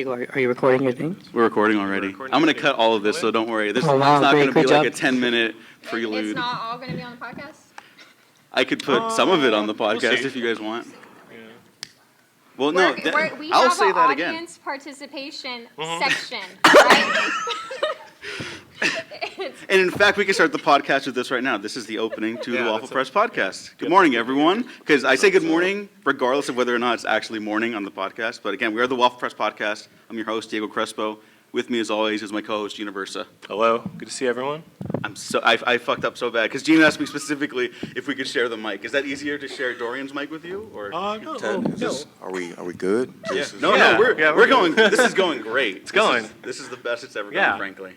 Diego, are you recording your thing? We're recording already. I'm going to cut all of this, so don't worry. This is wow, not going to be great like a 10-minute prelude. It's not all going to be on the podcast? I could put some of it on the podcast see. if you guys want. Yeah. Well, no, We I'll have say an that again. audience participation section, right? And in fact, we can start the podcast with this right now. This is the opening to the Waffle Press podcast. Good morning, everyone. Because I say good morning regardless of whether or not it's actually morning on the podcast. But again, we are the Waffle Press podcast. I'm your host, Diego Crespo. With me, as always, is my co-host, Gina Versa. Hello. Good to see everyone. I fucked up so bad because Gina asked me specifically if we could share the mic. Is that easier to share Dorian's mic with you, or? No. Are we good? Yeah. This is- No, we're good. going. This is going great. It's going. This is the best it's ever Yeah. gone, frankly.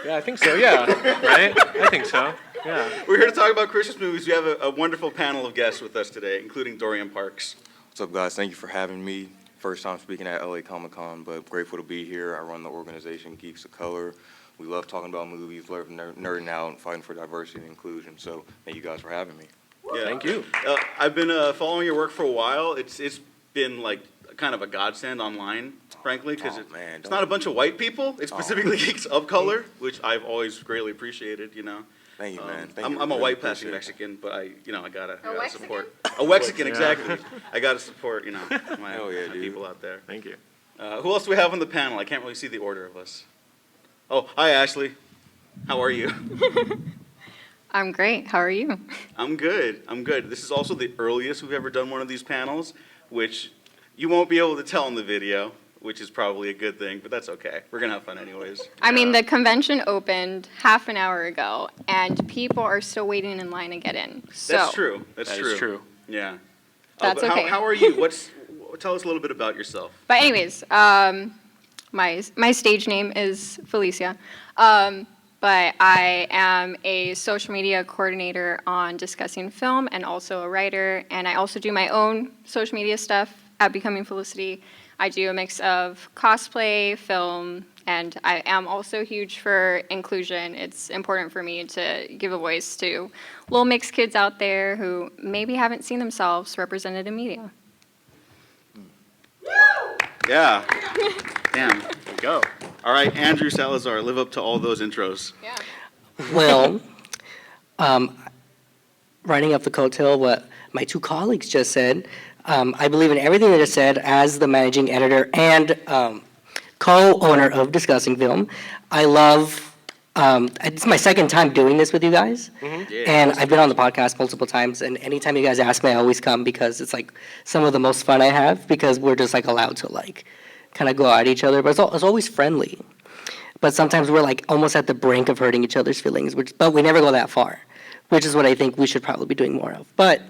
Yeah, I think so. Yeah. Right? I think so. Yeah. We're here to talk about Christmas movies. We have a wonderful panel of guests with us today, including Dorian Parks. What's up, guys? Thank you for having me. First time speaking at LA Comic Con, but grateful to be here. I run the organization Geeks of Color. We love talking about movies, love nerding out, and fighting for diversity and inclusion. So thank you guys for having me. Yeah. Thank you. I've been following your work for a while. It's been like kind of a godsend online, frankly, because it's not a bunch of white people. It's specifically Geeks of Color, which I've always greatly appreciated. You know. Thank you, man. I'm a Really white passing appreciate Mexican, but I gotta Wexican? support a Wexican, exactly. I gotta support my Hell yeah, dude. people out there. Thank you. Who else do we have on the panel? I can't really see the order of us. Oh, hi Ashley. How are you? I'm great. How are you? I'm good. This is also the earliest we've ever done one of these panels, which you won't be able to tell in the video, which is probably a good thing, but that's okay. We're gonna have fun anyways. I mean, the convention opened half an hour ago, and people are still waiting in line to get in. So That's true. That is true. Yeah. That's but okay. How are you? Tell us a little bit about yourself. But anyways, my stage name is Felicia, but I am a social media coordinator on Discussing Film and also a writer, and I also do my own social media stuff at Becoming Felicity. I do a mix of cosplay, film, and I am also huge for inclusion. It's important for me to give a voice to little mixed kids out there who maybe haven't seen themselves represented in media. Yeah. Damn. There we go. All right, Andrew Salazar, live up to all those intros. Yeah. Well, riding up the coattail what my two colleagues just said, I believe in everything they just said as the managing editor and co-owner of Discussing Film. I love, it's my second time doing this with you guys, and I've been on the podcast multiple times, and anytime you guys ask me, I always come because it's like some of the most fun I have because we're just like allowed to like kind of go at each other, but it's always friendly. But sometimes we're like almost at the brink of hurting each other's feelings, but we never go that far, which is what I think we should probably be doing more of. But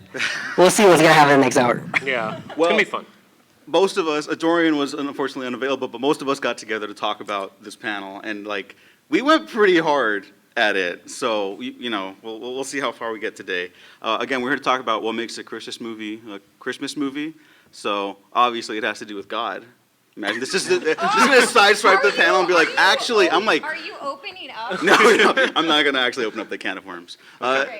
we'll see what's going to happen in the next hour. Yeah. It's Well- gonna be fun. Most of us, Dorian was unfortunately unavailable, but most of us got together to talk about this panel, and like we went pretty hard at it. So we'll see how far we get today. Again, we're here to talk about what makes a Christmas movie a Christmas movie. So obviously, it has to do with God. Imagine this is going to sideswipe the panel and be like, actually, I'm like. Are you opening up? No, I'm not going to actually open up the can of worms.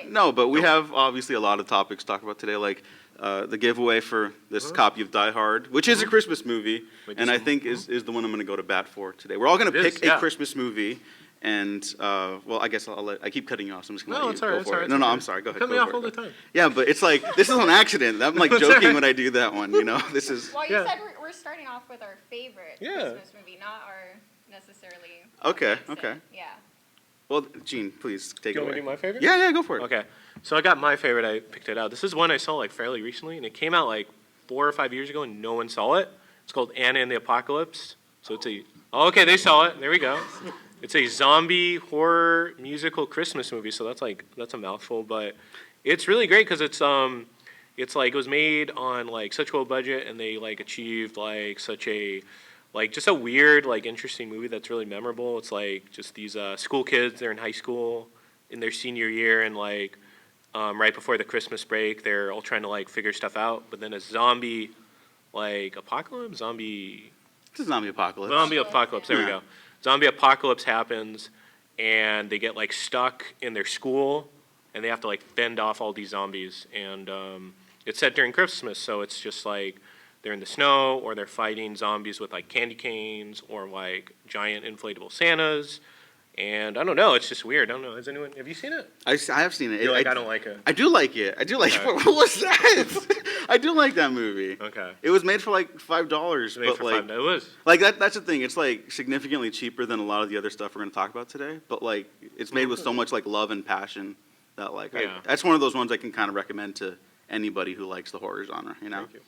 No, but we have obviously a lot of topics to talk about today, like the giveaway for this copy of Die Hard, which is a Christmas movie, and I think is the one I'm going to go to bat for today. We're all going to pick a Christmas movie, and well, I guess I keep cutting you off, so I'm just going to let you go for it. No, I'm sorry. Go ahead. Cut me off all the time. Yeah, but it's like this is an accident. I'm like joking when I do that one. This is. Well, you said we're starting off with our favorite Christmas movie, not our necessarily. Okay. Yeah. Well, Gene, please take it You want away. me to do my favorite? Yeah, go for it. Okay. So I got my favorite. I picked it out. This is one I saw like fairly recently, and it came out like 4 or 5 years ago, and no one saw it. It's called Anna and the Apocalypse. So it's okay, they saw it. There we go. It's a zombie horror musical Christmas movie. So that's a mouthful, but it's really great because it's like it was made on like such a low budget, and they like achieved like such a just a weird like interesting movie that's really memorable. It's like just these school kids. They're in high school in their senior year, and like right before the Christmas break, they're all trying to like figure stuff out. But then a zombie apocalypse. It's a zombie apocalypse. There we go. Zombie apocalypse happens, and they get like stuck in their school, and they have to like fend off all these zombies. And it's set during Christmas, so it's just like they're in the snow or they're fighting zombies with like candy canes or like giant inflatable Santas. And I don't know, it's just weird. I don't know. Have you seen it? I have seen it. You're like, I don't like it. I do like it. I do like it. Okay. What was that? I do like that movie. Okay. It was made for like $5, It's made but for like, $5. It was. like that's the thing. It's like significantly cheaper than a lot of the other stuff we're going to talk about today. But like, it's made with so much like love and passion that like, Yeah. that's one of those ones I can kind of recommend to anybody who likes the horror genre. You know. Thank you.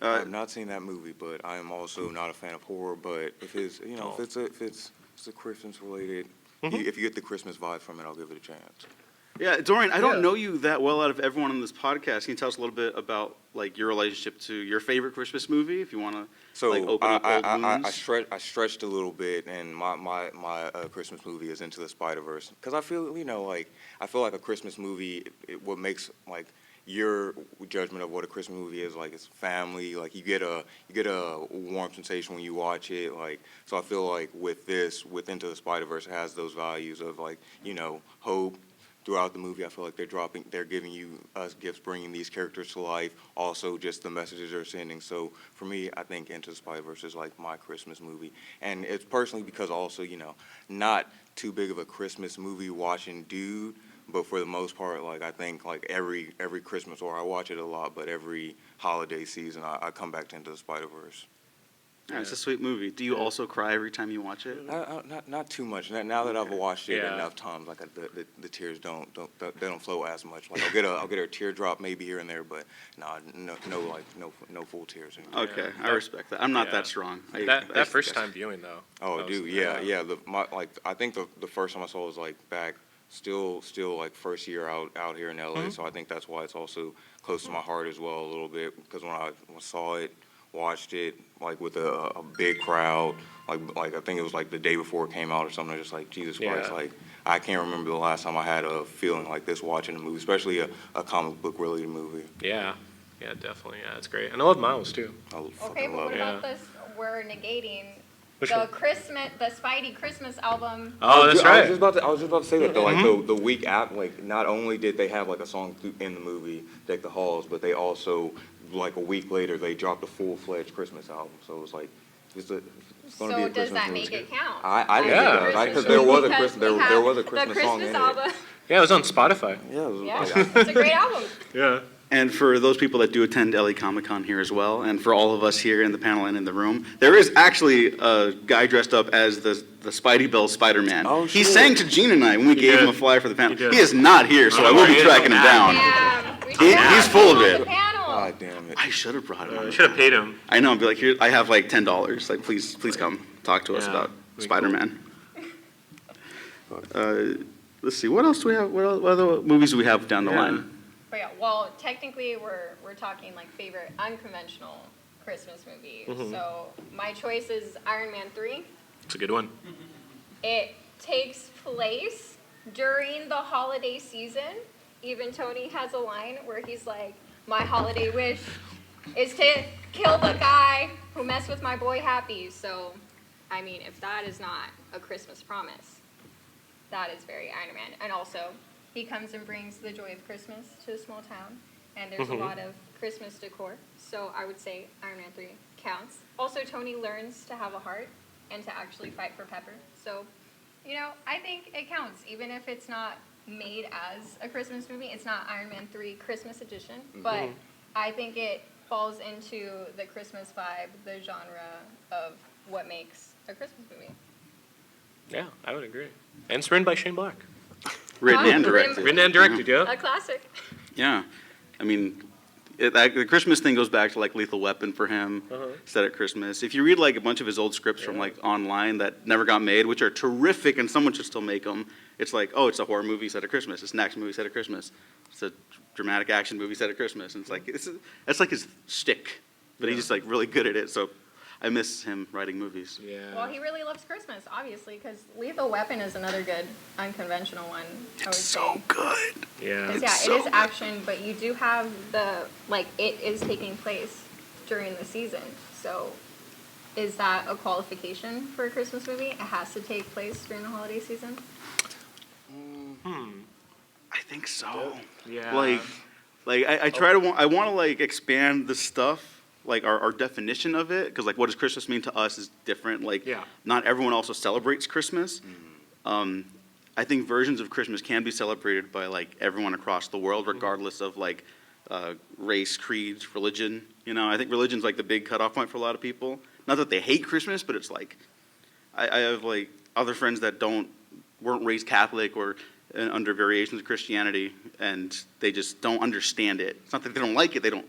I've not seen that movie, but I am also not a fan of horror. But if it's if it's a Christmas related, if you get the Christmas vibe from it, I'll give it a chance. Yeah, Dorian, I don't Yeah. know you that well out of everyone on this podcast. Can you tell us a little bit about like your relationship to your favorite Christmas movie, if you want to So like open up old wounds? I stretched a little bit, and my Christmas movie is Into the Spider-Verse, because I feel like a Christmas movie, what makes like your judgment of what a Christmas movie is like, it's family. Like you get a warm sensation when you watch it. Like, so I feel like with Into the Spider-Verse, it has those values of like, hope. Throughout the movie, I feel like they're giving us gifts, bringing these characters to life. Also, just the messages they're sending. So for me, I think Into the Spider-Verse is like my Christmas movie, and it's personally because also, not too big of a Christmas movie watching dude, but for the most part, like I think like every Christmas, or I watch it a lot, but every holiday season, I come back to Into the Spider-Verse. Yeah, it's a sweet movie. Do you also cry every time you watch it? Not too much. Now that I've watched it Yeah. enough times, like the tears don't flow as much. Like I'll get a teardrop maybe here and there, but no full tears anymore. Okay, I that- respect that. I'm not yeah. that strong. That first time viewing though. Oh, that was- dude, yeah. I think the first time I saw it was like back still like first year out here in LA. So I think that's why it's also close to my heart as well a little bit, because when I saw it, watched it like with a big crowd, like I think it was like the day before it came out or something. Just like Jesus Christ, Yeah. like I can't remember the last time I had a feeling like this watching a movie, especially a comic book related movie. Yeah, definitely. Yeah, it's great. And I love Miles too. I Okay, fucking but love what it. about this? We're negating Which the one? the Spidey Christmas album. Oh, that's Dude, I right. was just about to say that though. Like the week after, like not only did they have like a song in the movie, Deck the Halls, but they also like a week later they dropped a full-fledged Christmas album. So it was like it's going to be So a does Christmas that movie. make it count? I think Yeah. it does. Christmas Because there was a movie? Christmas Because we there was a have Christmas the song Christmas in album. Yeah, it was on Spotify. it. Yeah, it was Yeah, like, it's a great album. Yeah. And for those people that do attend LA Comic-Con here as well, and for all of us here in the panel and in the room, there is actually a guy dressed up as the Spidey Bill Spider-Man. Oh, He shit. sang to Gene and I when we gave did. him a flyer for the panel. He did. He is not here, so I will Oh, be he is tracking him so down. Yeah, we should He- have he's full him of on it. the panel. God damn it. I should have brought him. on I the should have panel. paid him. I know. I'd be like, here, I have like $10. Like, please come talk to us Yeah, about pretty Spider-Man. Let's see. What else do we have? What other movies do we have down the Yeah. line? But yeah, well, technically we're talking like favorite unconventional Christmas movie. So my choice is Iron Man 3. It's a good one. It takes place during the holiday season. Even Tony has a line where he's like, my holiday wish is to kill the guy who messed with my boy Happy. So, I mean, if that is not a Christmas promise, that is very Iron Man. And also, he comes and brings the joy of Christmas to a small town. And there's a lot of Christmas decor. So I would say Iron Man 3 counts. Also, Tony learns to have a heart and to actually fight for Pepper. So, I think it counts. Even if it's not made as a Christmas movie, it's not Iron Man 3 Christmas edition. But I think it falls into the Christmas vibe, the genre of what makes a Christmas movie. Yeah, I would agree. And it's written by Shane Black. Written and Written- directed. Written and directed, yeah. A classic. Yeah, I mean, the Christmas thing goes back to like Lethal Weapon for him. Set at Christmas. If you read like a bunch of his old scripts from like online that never got made, which are terrific, and someone should still make them. It's like, oh, it's a horror movie set at Christmas. It's an action movie set at Christmas. It's a dramatic action movie set at Christmas. And it's like that's like his shtick, but he's just like really good at it. So I miss him writing movies. Yeah. Well, he really loves Christmas, obviously, because Lethal Weapon is another good unconventional one. I would say. Good. Yeah. 'Cause, It's it is so action, but you do have it is taking place during the season. So is that a qualification for a Christmas movie? It has to take place during the holiday season? I think so. Yeah. Like I try to I want to like expand the stuff like our definition of it, because like what does Christmas mean to us is different. Like Yeah. not everyone also celebrates Christmas. I think versions of Christmas can be celebrated by like everyone across the world, regardless of like race, creed, religion. You know, I think religion's like the big cutoff point for a lot of people. Not that they hate Christmas, but it's like I have like other friends that weren't raised Catholic or under variations of Christianity, and they just don't understand it. It's not that they don't like it; they don't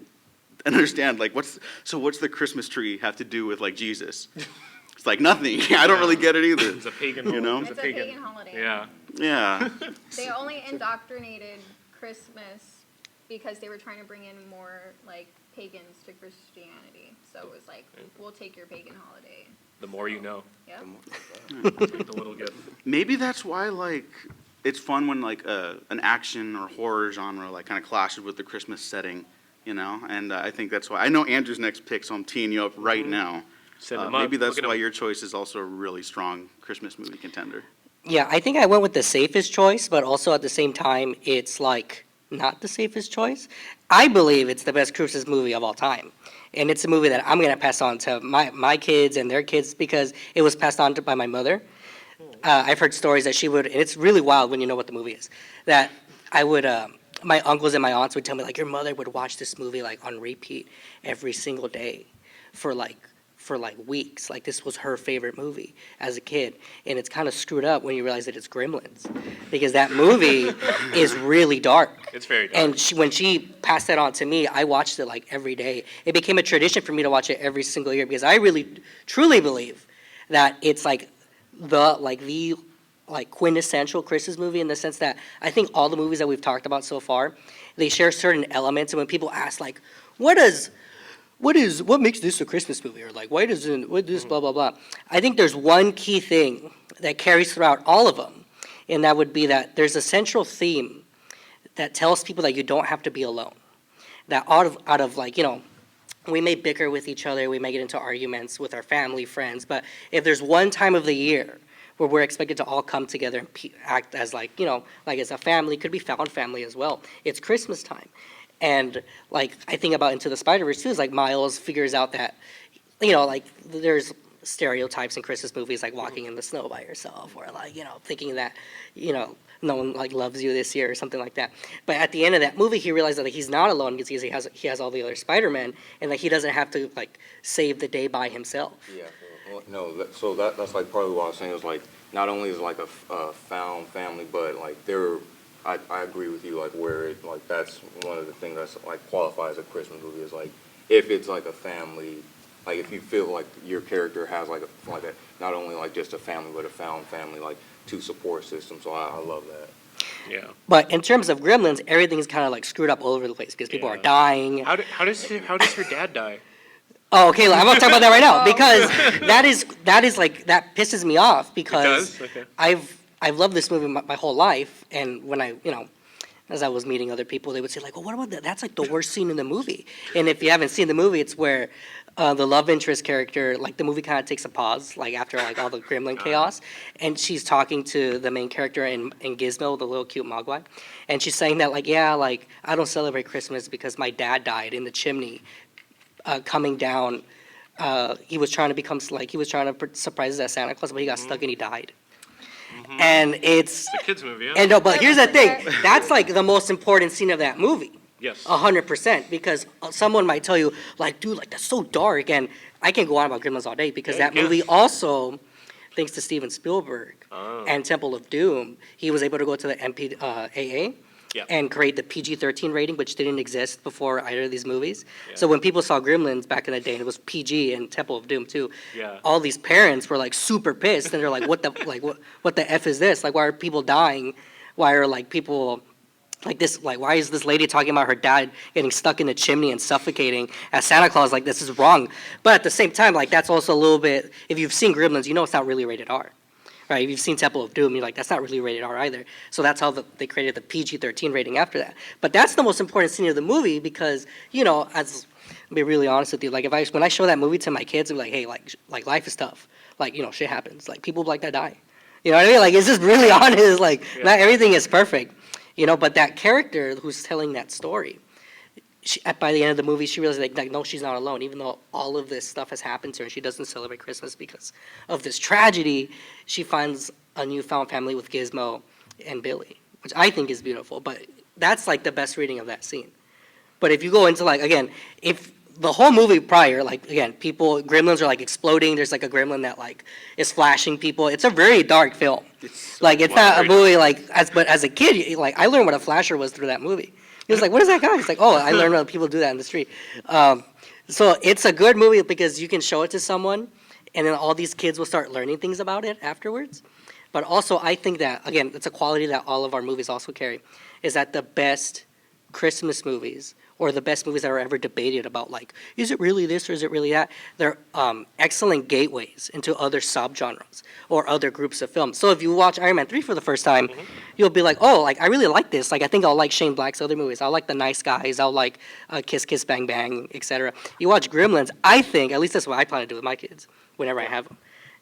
understand. Like, what's the Christmas tree have to do with like Jesus? It's like nothing. I don't really get it either. It's a pagan. You know? It's a pagan holiday. Yeah. Yeah. They only indoctrinated Christmas because they were trying to bring in more like pagans to Christianity. So it was like, we'll take your pagan holiday. The more you know. Yeah. Take the little gift. Maybe that's why like it's fun when like an action or horror genre like kind of clashes with the Christmas setting, you know. And I think that's why I know Andrew's next pick, so I'm teeing you up right now. Send them up. Maybe that's Look at why 'em. your choice is also a really strong Christmas movie contender. Yeah, I think I went with the safest choice, but also at the same time, it's like not the safest choice. I believe it's the best Christmas movie of all time. And it's a movie that I'm going to pass on to my kids and their kids because it was passed on by my mother. I've heard stories that she would, and it's really wild when you know what the movie is, that I would, my uncles and my aunts would tell me, like, your mother would watch this movie, like, on repeat every single day for weeks. Like, this was her favorite movie as a kid. And it's kind of screwed up when you realize that it's Gremlins. Because that movie is really dark. It's very dark. And when she passed that on to me, I watched it, like, every day. It became a tradition for me to watch it every single year because I really, truly believe that it's, like, the quintessential Christmas movie in the sense that I think all the movies that we've talked about so far, they share certain elements. And when people ask, like, what makes this a Christmas movie? Or like, what this, blah, blah, blah. I think there's one key thing that carries throughout all of them, and that would be that there's a central theme that tells people that you don't have to be alone. That out of like, you know, we may bicker with each other, we may get into arguments with our family, friends, but if there's one time of the year where we're expected to all come together and act as like, you know, like as a family, could be found family as well, it's Christmas time. And like I think about Into the Spider-Verse too, is like Miles figures out that, you know, like there's stereotypes in Christmas movies like walking in the snow by yourself or like, you know, thinking that, you know, no one like loves you this year or something like that. But at the end of that movie, he realizes that like, he's not alone because he has all the other Spider-Men and that he doesn't have to like save the day by himself. Yeah, well, no, that's like partly what I was saying is like, not only is like a found family, but like I agree with you, like where it, like that's one of the things that's like qualifies a Christmas movie is like, if it's like a family, like if you feel like your character has like a not only like just a family, but a found family, like two support systems, so I love that. Yeah. But in terms of Gremlins, everything's kind of like screwed up all over the place because people are Yeah. dying. How does her dad die? Oh, okay, I'm gonna talk about that right now because that is like that pisses me off because Okay. I've loved this movie my whole life, and when I, you know, as I was meeting other people, they would say like, well, what about that? That's like the worst scene in the movie. And if you haven't seen the movie, it's where the love interest character, like the movie kind of takes a pause, like after like all the gremlin chaos, and she's talking to the main character in Gizmo, the little cute Mogwai, and she's saying that like, yeah, like I don't celebrate Christmas because my dad died in the chimney, coming down. He was trying to surprise us as Santa Claus, but he got stuck and he died. And it's It's a kids movie, yeah? and no, but here's the thing. That's like the most important scene of that movie. Yes. 100%, because someone might tell you, like, dude, like, that's so dark, and I can go on about Gremlins all day, because Yeah, that you movie can. also, thanks to Steven Spielberg Oh. and Temple of Doom, he was able to go to the MPAA Yeah. and create the PG-13 rating, which didn't exist before either of these movies. Yeah. So when people saw Gremlins back in the day, and it was PG and Temple of Doom too, Yeah. all these parents were, like, super pissed, and they're like, what the F is this? Like, why are people dying? Why are, like, people... like this, like why is this lady talking about her dad getting stuck in the chimney and suffocating as Santa Claus? Like this is wrong. But at the same time, like that's also a little bit. If you've seen Gremlins, you know it's not really rated R, right? If you've seen Temple of Doom, you're like that's not really rated R either. So that's how they created the PG-13 rating after that. But that's the most important scene of the movie because you know, as I'll be really honest with you, like when I show that movie to my kids, I'm like, hey, like life is tough. Like you know, shit happens. Like people like that die. You know what I mean? Like it's just really honest. Like not everything is perfect. You know, but that character who's telling that story, by the end of the movie, she realizes like no, she's not alone. Even though all of this stuff has happened to her, and she doesn't celebrate Christmas because of this tragedy. She finds a newfound family with Gizmo and Billy, which I think is beautiful. But that's like the best reading of that scene. But if you go into like again, if the whole movie prior, like again, gremlins are like exploding. There's like a gremlin that like is flashing people. It's a very dark film. It's not a movie like but as a kid, like I learned what a flasher was through that movie. He was like, "What is that guy?" He's like, "Oh, I learned how people do that in the street." So it's a good movie because you can show it to someone, and then all these kids will start learning things about it afterwards. But also, I think that again, it's a quality that all of our movies also carry, is that the best Christmas movies or the best movies that are ever debated about, like, is it really this or is it really that? They're excellent gateways into other subgenres or other groups of films. So if you watch Iron Man 3 for the first time, you'll be like, oh, like, I really like this. Like, I think I'll like Shane Black's other movies. I'll like The Nice Guys. I'll like Kiss Kiss Bang Bang, etc. You watch Gremlins, I think, at least that's what I plan to do with my kids whenever I have them,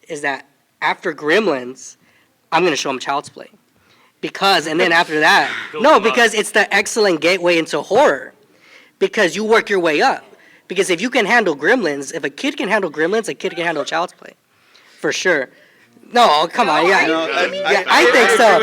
is that after Gremlins, I'm going to show them Child's Play. And then after that, because it's the excellent gateway into horror. Because you work your way up. Because if you can handle Gremlins, if a kid can handle Gremlins, a kid can handle Child's Play. For sure. No, come on. Yeah, I think so.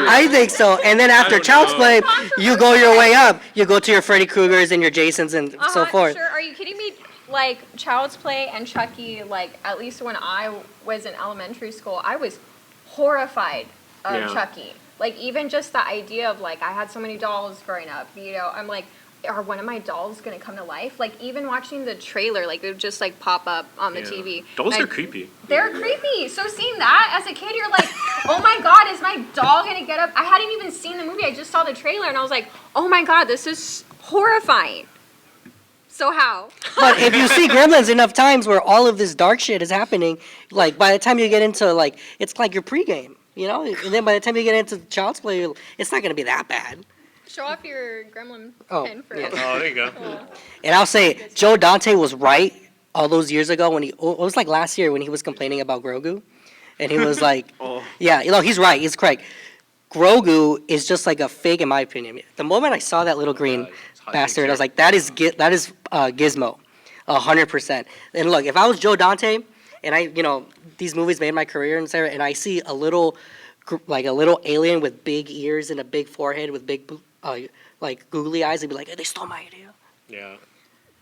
I think so. And then after Child's Play, you go your way up. You go to your Freddy Kruegers and your Jasons and so forth. Sure. Are you kidding me? Like, Child's Play and Chucky, like, at least when I was in elementary school, I was horrified of Chucky. Like, even just the idea of, like, I had so many dolls growing up, you know, I'm like, are one of my dolls going to come to life? Like, even watching the trailer, like, it would just, like, pop up on the TV. Dolls are creepy. They're creepy. So seeing that as a kid, you're like, oh, my God, is my doll going to get up? I hadn't even seen the movie. I just saw the trailer, and I was like, oh, my God, this is horrifying. So how? But if you see Gremlins enough times where all of this dark shit is happening, like, by the time you get into, like, it's like your pregame, you know? And then by the time you get into Child's Play, it's not going to be that bad. Show off your gremlin pin for us. Oh, there you go. And I'll say, Joe Dante was right all those years ago when it was like last year when he was complaining about Grogu. And he was like, yeah, you know, he's right. He's correct. Grogu is just like a fake, in my opinion. The moment I saw that little green bastard, I was like, that is Gizmo, 100%. And look, if I was Joe Dante and these movies made my career and I see a little alien with big ears and a big forehead with big like googly eyes, and be like, hey, they stole my idea. Yeah.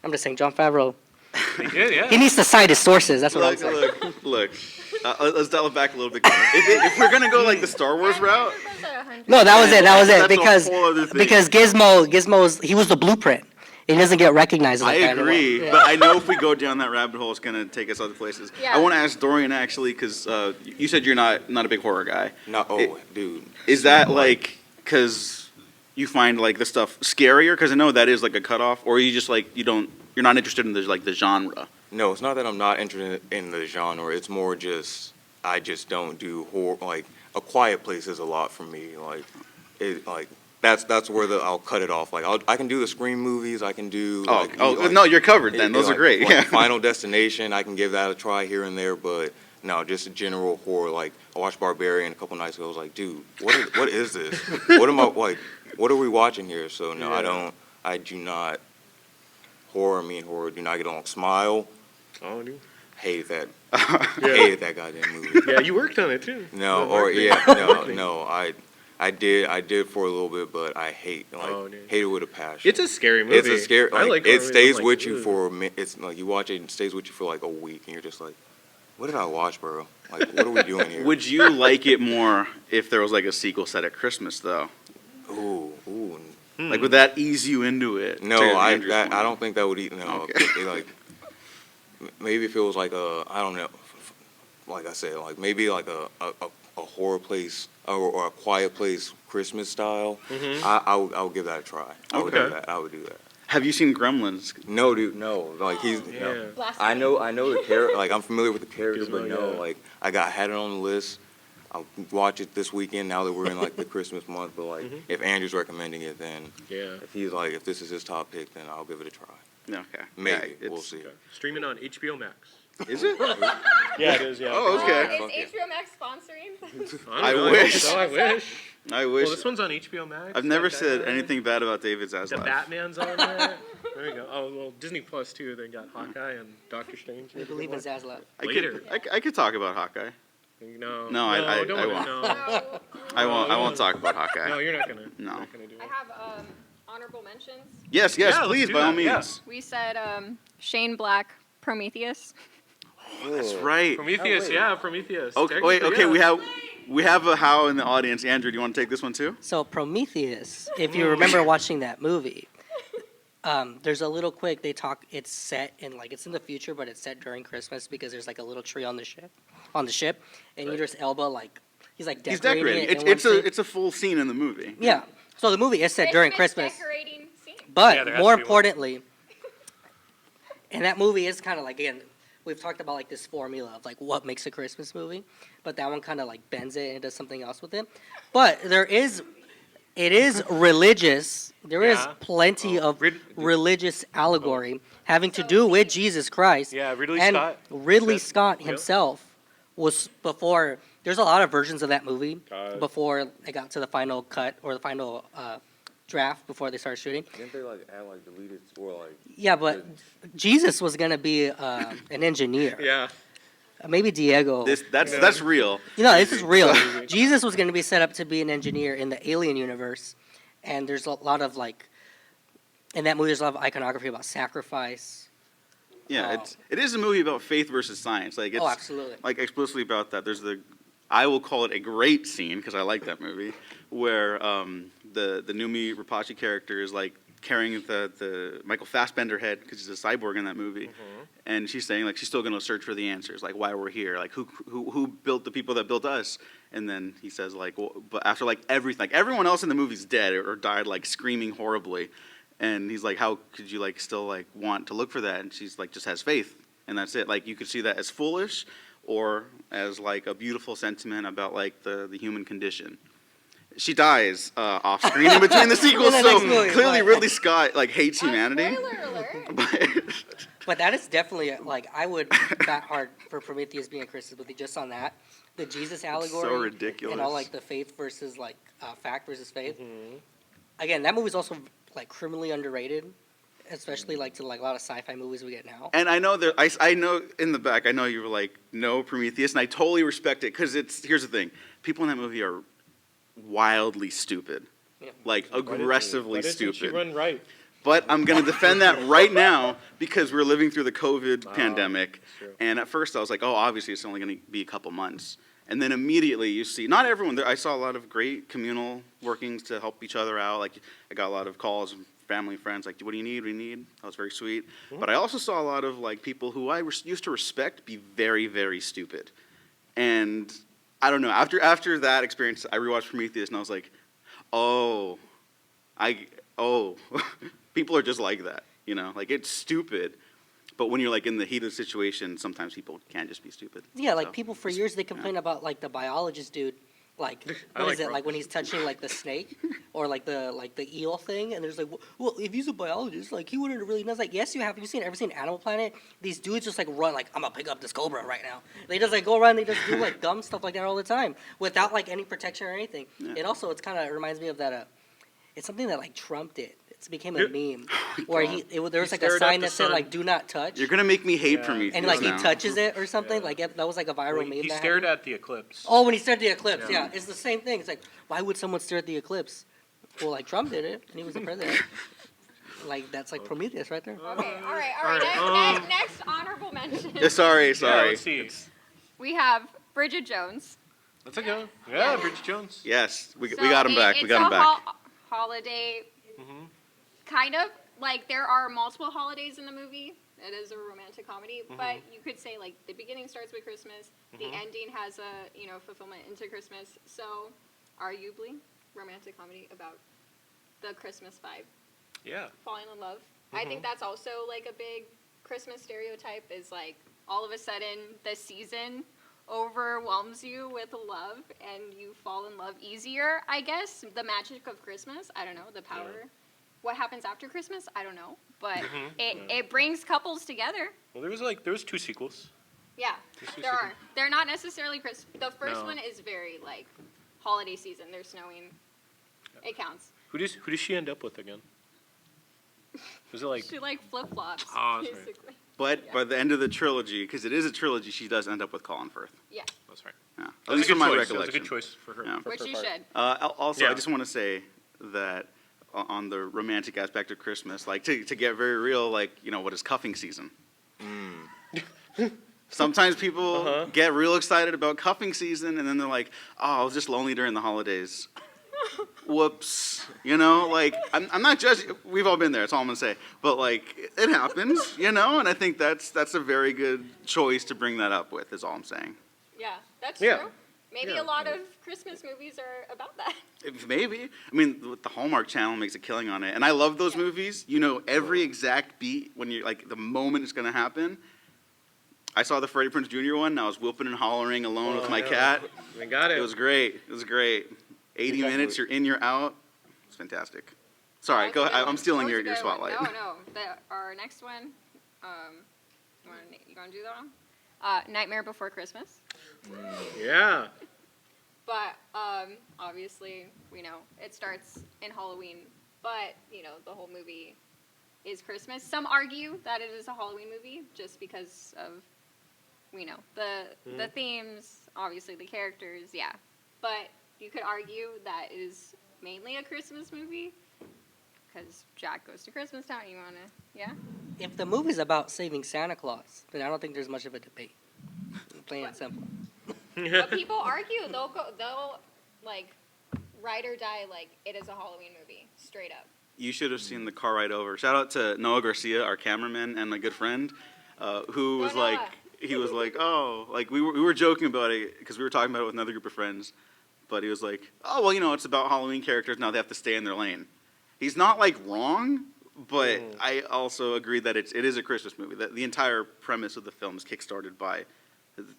I'm just saying, Jon Favreau. He did, yeah. He needs to cite his sources. That's what I'm saying. Look. Let's dial it back a little bit. If we're gonna go like the Star Wars route, No, that was it. That's Because a whole other thing. Gizmo's he was the blueprint. He doesn't get recognized. I Like agree, that but I know if we go down that rabbit hole, it's gonna take us other places. Yeah. I want to ask Dorian actually, because you said you're not a big horror guy. No, dude. Is that like because you find like the stuff scarier? Because I know that is like a cutoff, or you just like you're not interested in the genre. No, it's not that I'm not interested in the genre. It's more just I just don't do horror. Like A Quiet Place is a lot for me. That's where I'll cut it off. Like I can do the Scream movies. I can do. No, you're covered then. Those are great. Like Yeah. Final Destination. I can give that a try here and there, but no, just a general horror. Like I watched Barbarian a couple nights ago. I was like, dude, what is this? What am I like? What are we watching here? So no, Yeah. I do not. Horror, do not get along. Smile. Oh, dude. Hated that. Yeah. Hated that goddamn movie. Yeah, you worked on it too. No, I did for a little bit, but I hate it with a passion. It's a scary movie. It's a scary. I like it horror stays movies. with you for a minute. It's like you watch it and it stays with you for like a week, and you're just like, what did I watch, bro? Like, what are we doing here? Would you like it more if there was like a sequel set at Christmas though? Ooh. Like would that ease you into it? No, to I Andrew's point? don't think that would eat. No, Okay. like maybe if it was like I don't know, like I said, like maybe like a horror place or a Quiet Place Christmas style. I would give that a try. I would do that. Have you seen Gremlins? No, dude, no. Like he's. Yeah. No. I know the character. Like I'm familiar with the character, but no, Yeah. like I had it on the list. I'll watch it this weekend now that we're in like the Christmas month. But like, if Andrew's recommending it, then if this is his top pick, then I'll give it a try. Okay. Maybe Yeah, we'll see. Okay. Streaming on HBO Max. Is it? Yeah, it is. Yeah. Oh, okay. Is HBO Max sponsoring? I don't know, wish. So I wish. I wish. Well, this one's on HBO Max. I've never That said guy. anything bad about David The Zaslav. Batman's on there. There we go. Oh, well, Disney Plus too. They got Hawkeye and Doctor Strange. I believe in Zaslav. Later. I could talk about Hawkeye. No. No, I don't won't. No. I won't talk about Hawkeye. No, you're not gonna. No. You're not gonna do I it. have honorable mentions. Yes, Yeah, let's please, do by all that, yeah. means. We said Shane Black, Prometheus. That's right. Prometheus, wait. yeah, Prometheus. Okay, wait, Technically, okay, yeah. we have a how in the audience. Andrew, do you want to take this one too? So Prometheus, if you remember watching that movie, there's a little quick, it's set in, like, it's in the future, but it's set during Christmas because there's, like, a little tree on the ship, and Idris Elba, like, he's, like, He's decorating decorating. it. It's a full scene in the movie. Yeah, so the movie is set during Christmas. Decorating scene. But Yeah, there has more to be one. importantly, and that movie is kind of like, again, we've talked about like this formula of like what makes a Christmas movie, but that one kind of like bends it and does something else with it. But it is religious. There is Yeah. plenty of Rid- religious allegory having to do with Jesus Christ. Yeah, Ridley and Scott. Ridley said- Scott yep. himself was before. There's a lot of versions of that movie God. before it got to the final cut or the final draft before they started shooting. Didn't they like add like deleted or like? Yeah, but Jesus was gonna be an engineer. Yeah. Maybe Diego. That's real. You know, this is real. Jesus was gonna be set up to be an engineer in the Alien universe, and there's a lot of like, in that movie, there's a lot of iconography about sacrifice. Yeah, Oh. it is a movie about faith versus science. Like it's Oh, absolutely. like explicitly about that. There's I will call it a great scene because I like that movie, where the Numi Rapace character is like carrying the Michael Fassbender head because he's a cyborg in that movie, and she's saying like she's still gonna search for the answers, like why we're here, like who built the people that built us, and then he says like, well, but after like everything, like everyone else in the movie's dead or died like screaming horribly, and he's like, how could you like still like want to look for that? And she's like, just has faith, and that's it. Like you could see that as foolish or as like a beautiful sentiment about like the human condition. She dies off screen in between the sequels, In the so next movie, clearly but- Ridley Scott like hates humanity. Spoiler alert. But But that is definitely like I would bet hard for Prometheus being a Christmas movie just on that, the Jesus allegory, so ridiculous. and all like the faith versus like fact versus faith. Again, that movie's also like criminally underrated, especially like to like a lot of sci-fi movies we get now. And I know that I know in the back, I know you were like, no Prometheus, and I totally respect it because here's the thing: people in that movie are wildly stupid, Yeah. like aggressively Why doesn't she stupid. run right? But I'm going to defend that right now because we're living through the COVID Wow, pandemic. that's true. And at first I was like, oh, obviously it's only going to be a couple months. And then immediately you see, not everyone, I saw a lot of great communal workings to help each other out. Like I got a lot of calls from family, friends, like, what do you need? What do you need? That was very sweet. But I also saw a lot of like people who I used to respect be very, very stupid. And I don't know, after that experience, I rewatched Prometheus and I was like, oh, people are just like that, you know? Like, it's stupid. But when you're, like, in the heat of the situation, sometimes people can just be stupid. Yeah, like So, people for years they complain about like the biologist dude, like I what is like it like when he's touching like the snake or like the eel thing, and there's like, well, if he's a biologist, like he wouldn't have really knows. Like, yes, you have. You ever seen Animal Planet? These dudes just like run like, I'm gonna pick up this cobra right now. They just like go around, they just do like dumb stuff like that all the time without like any protection or anything. Yeah. And also, it's kind of reminds me of that. It's something that like Trump did. It became a Yeah. meme where there was like a stared at sign the that said sun. like "Do not touch." You're going to make me hate Yeah. Prometheus And like now. he touches it or something, Yeah. like that was like a viral meme. He that stared happened. at the eclipse. Oh, when he stared at the eclipse, Yeah. yeah. It's the same thing. It's like, why would someone stare at the eclipse? Well, like Trump did it, and he was the president. Like that's like Prometheus right there. Okay, all right. All right, Next honorable mention. Yeah, sorry. Yeah, let's see. We have Bridget Jones. That's a good one. Yeah, Bridget Jones. Yes, we So got him back. We it's got him a back. Holiday, Mhm. kind of like there are multiple holidays in the movie. It is a romantic comedy, Mm-hmm. but you could say like the beginning starts with Christmas, the ending has a fulfillment into Christmas. So, arguably, romantic comedy about the Christmas vibe, Yeah. falling in love. I think that's also like a big Christmas stereotype. Is like all of a sudden the season overwhelms you with love and you fall in love easier, I guess. The magic of Christmas, I don't know, the power. Yeah. What happens after Christmas, I don't know, but Mhm. it brings couples together. Well, there was 2 sequels. Yeah, There's two there are. sequels. They're not necessarily Christmas. The first No. one is very like holiday season. They're snowing. It counts. Who does she end up with again? Was it like? She like flip flops. Oh, that's right. basically. But Yeah. by the end of the trilogy, because it is a trilogy, she does end up with Colin Firth. Yeah, That's right. Yeah. That At was a least good from my choice. recollection. That was a good choice for her. Yeah. for which her you part. should. Also, Yeah. I just want to say that on the romantic aspect of Christmas, like to get very real, like, you know, what is cuffing season? Sometimes people get real excited about cuffing season, and then they're like, oh, I was just lonely during the holidays. Whoops. You know, like, I'm not judging. We've all been there. That's all I'm going to say. But, like, it happens, you know, and I think that's a very good choice to bring that up with, is all I'm saying. Yeah, that's Yeah. true. Maybe Yeah. a lot of Christmas movies are about that. Maybe. I mean, the Hallmark Channel makes a killing on it. And I love those Yeah. movies. You know every exact beat when you're, like, the moment it's going to happen. I saw the Freddie Prinze Jr. one, and I was whooping and hollering alone with my cat. We got it. It was great. It was great. 80 Exactly. minutes, you're in, you're out. It's fantastic. Sorry, go ahead. I'm stealing That your was a good one. spotlight. No. Our next one, you want to do that one? Nightmare Before Christmas. Yeah. But obviously, we know it starts in Halloween, but you know the whole movie is Christmas. Some argue that it is a Halloween movie just because of the themes, obviously the characters, yeah. But you could argue that it is mainly a Christmas movie because Jack goes to Christmas Town. You wanna, yeah? If the movie's about saving Santa Claus, then I don't think there's much of a debate. Plain and simple. But people argue they'll like ride or die like it is a Halloween movie, straight up. You should have seen the car ride over. Shout out to Noah Garcia, our cameraman and my good friend, who was Noah. like, he was like, oh, like we were joking about it because we were talking about it with another group of friends, but he was like, oh, well, you know, it's about Halloween characters, now they have to stay in their lane. He's not like wrong, but I also agree that it is a Christmas movie. That the entire premise of the film is kickstarted by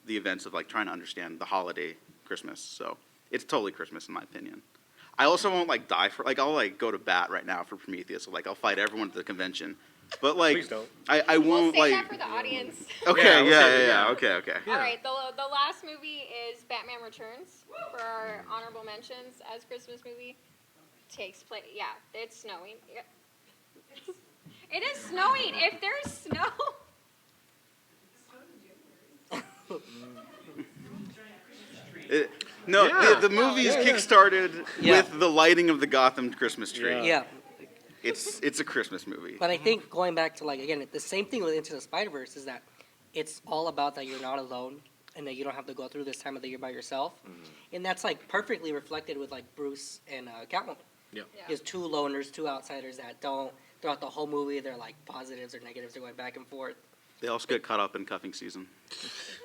the events of like trying to understand the holiday Christmas. So it's totally Christmas in my opinion. I also won't like die for like I'll like go to bat right now for Prometheus. So, like I'll fight everyone at the convention, but like Please don't. I We'll won't save like. that for the audience. Okay, Yeah, we'll save it, yeah. yeah. Okay. All right, the last movie is Batman Returns for our honorable mentions as Christmas movie. Takes place, yeah, it's snowing. Yeah. It is snowing. If there's snow. No, Yeah. the movie is Yeah. kickstarted Yeah. with the lighting of the Gotham Christmas tree. Yeah. Yeah, It's a Christmas movie. but I think going back to like again the same thing with Into the Spider-Verse is that it's all about that you're not alone and that you don't have to go through this time of the year by yourself, and that's like perfectly reflected with like Bruce and Catwoman. Yeah. Yeah. Is two loners, two outsiders that don't throughout the whole movie they're like positives or negatives, they're going back and forth. They also get caught up in cuffing season.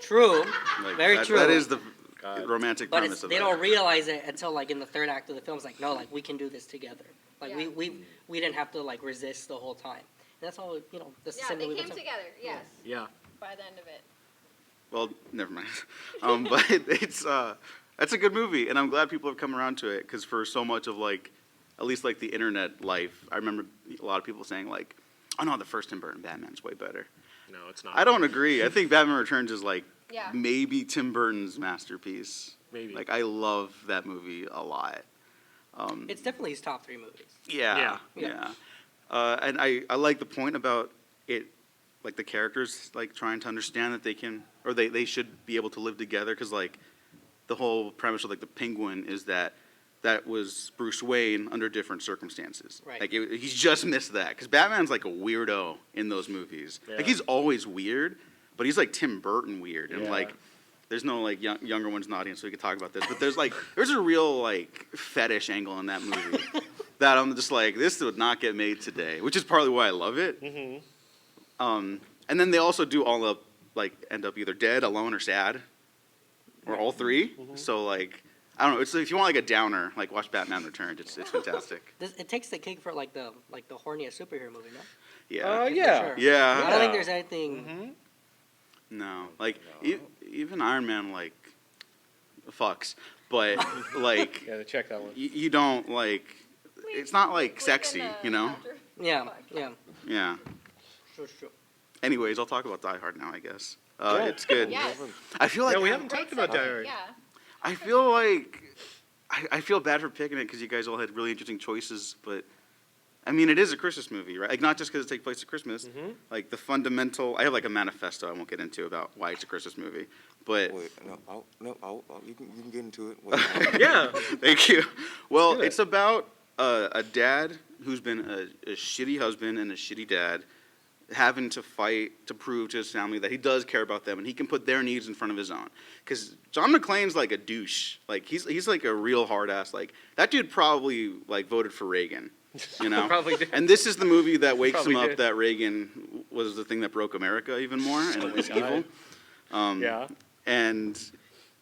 True, Like, very that, true. That is the God. romantic But premise of they that. don't realize it until like in the third act of the film. It's like no, like we can do this together. Like Yeah. we didn't have to like resist the whole time. And that's all you know. That's the Yeah, same they movie came with- together. Yes, Yeah. by the end of it. Well, never mind. But it's that's a good movie, and I'm glad people have come around to it because for so much of like, at least like the internet life, I remember a lot of people saying like, "Oh no, the first Tim Burton Batman's way better." No, it's not. I don't agree. I think Batman Returns is like Yeah. maybe Tim Burton's masterpiece. Maybe. Like I love that movie a lot. It's definitely his top 3 movies. Yeah. Yeah. And I like the point about it, like the characters like trying to understand that they can, or they should be able to live together because like the whole premise of like the Penguin is that was Bruce Wayne under different circumstances. Right. Like he's just missed that because Batman's like a weirdo in those movies. Yeah. Like he's always weird, but he's like Tim Burton weird and Yeah. like. There's no like younger ones in the audience, so we could talk about this. But there's a real like fetish angle in that movie that I'm just like, this would not get made today, which is partly why I love it. And then they also do all up like end up either dead, alone, or sad, or all 3. So like I don't know. It's if you want like a downer, like watch Batman Returns. It's fantastic. It takes the cake for like the horniest superhero movie, no? Yeah. Yeah. Sure. Yeah. I don't think there's anything. No. Like even Iron Man like fucks, but like Yeah, check that one. you don't like. It's not like sexy, you know. Yeah, yeah, Yeah. true. Anyways, I'll talk about Die Hard now, I guess. Yeah. It's good. Yes. I feel like Yeah, we haven't talked about Die Hard. Yeah. I feel like I feel bad for picking it because you guys all had really interesting choices, but I mean, it is a Christmas movie, right? Like, not just because it takes place at Christmas. Like, the fundamental, I have like a manifesto I won't get into about why it's a Christmas movie, but. Wait, you can get into it. Wait, Yeah. Thank you. Well, do it. it's about a dad who's been a shitty husband and a shitty dad, having to fight to prove to his family that he does care about them and he can put their needs in front of his own. Because John McClane's like a douche. Like he's like a real hard ass. Like that dude probably like voted for Reagan. You know. Probably did. And this is the movie that wakes him Probably up did. that Reagan was the thing that broke America even more and is evil. Yeah. And